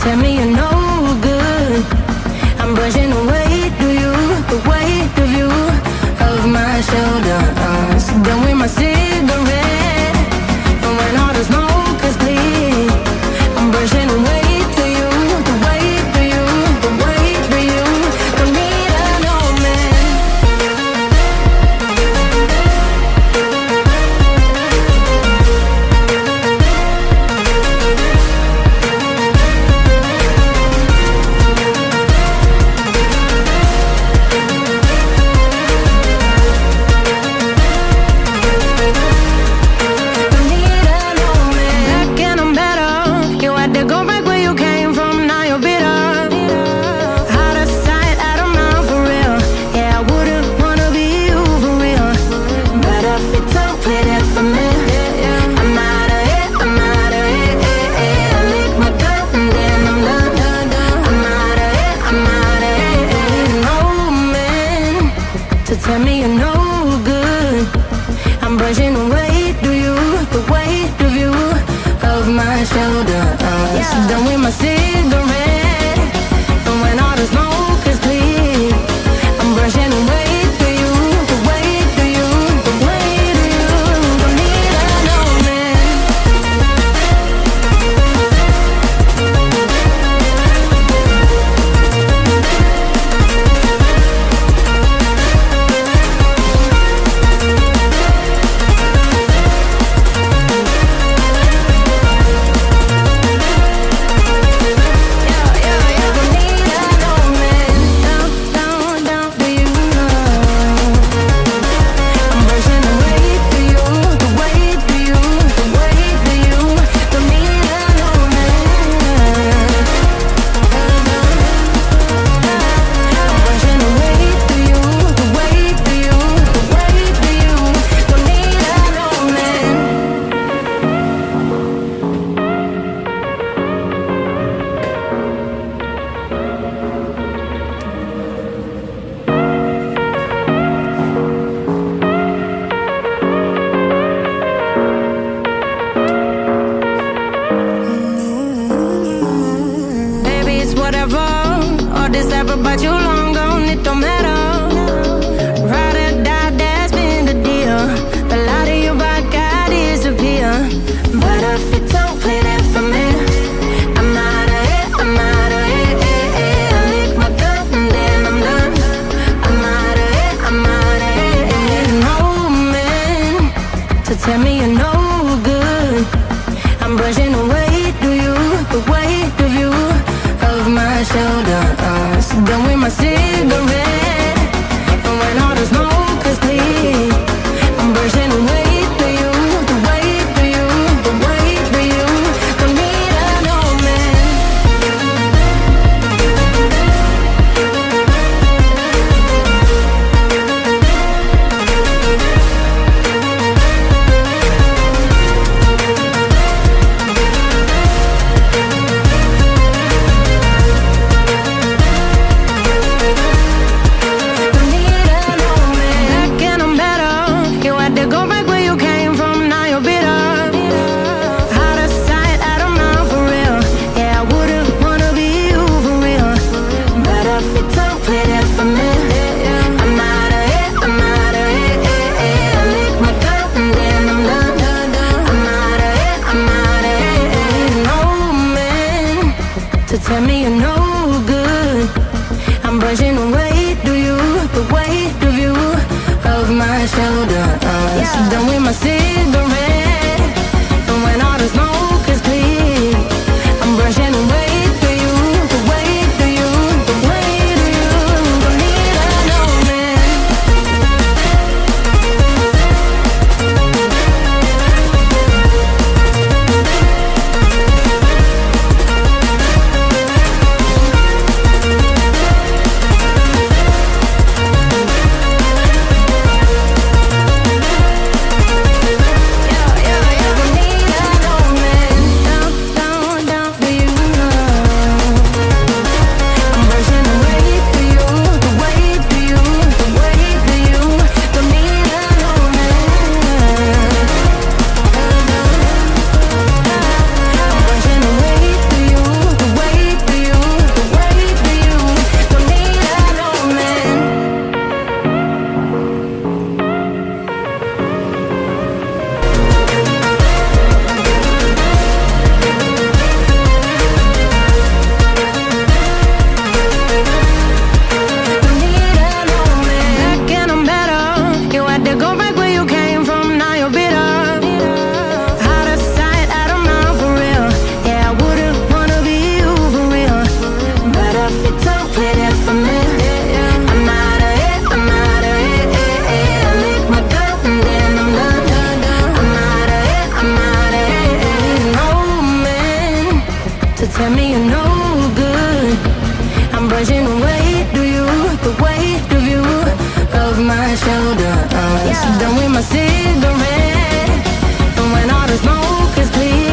tell me you're no good. I'm brushing away, do you? The weight of you, of my shoulders. Done with my cigarette, and when all the smoke is clear, I'm brushing away to you. The weight of you, the weight of you. Don't need an old man. Tell me you're no good. I'm brushing away, do you? The weight of you, of my shoulders. Done with my cigarette, and when all the smoke is clear, I'm brushing away to you. The weight of you, the weight of you. Don't need an old man. But you long gone, it don't matter. Ride or die, that's been the deal. The light of your back, I disappear. But if you don't play that for me, I'm out of it, I'm out of it. I lick my gun and then I'm done. I'm out of it, I'm out of it. No man to tell me you're no good. I'm brushing away, do you? The weight of you, of my shoulders. Done with my cigarette, and when all the smoke is clear, I'm brushing away to you. The weight of you, the weight of you. Don't need an old man. Tell me you're no good. I'm brushing away, do you? The weight of you, of my shoulders. Done with my cigarette, and when all the smoke is clear, I'm brushing away to you. The weight of you, the weight of you. Don't need an old man. so tell me you're no good. I'm brushing away, do you, the weight of you, of my shoulder. So done with my cigarette, and when all the smoke is clear,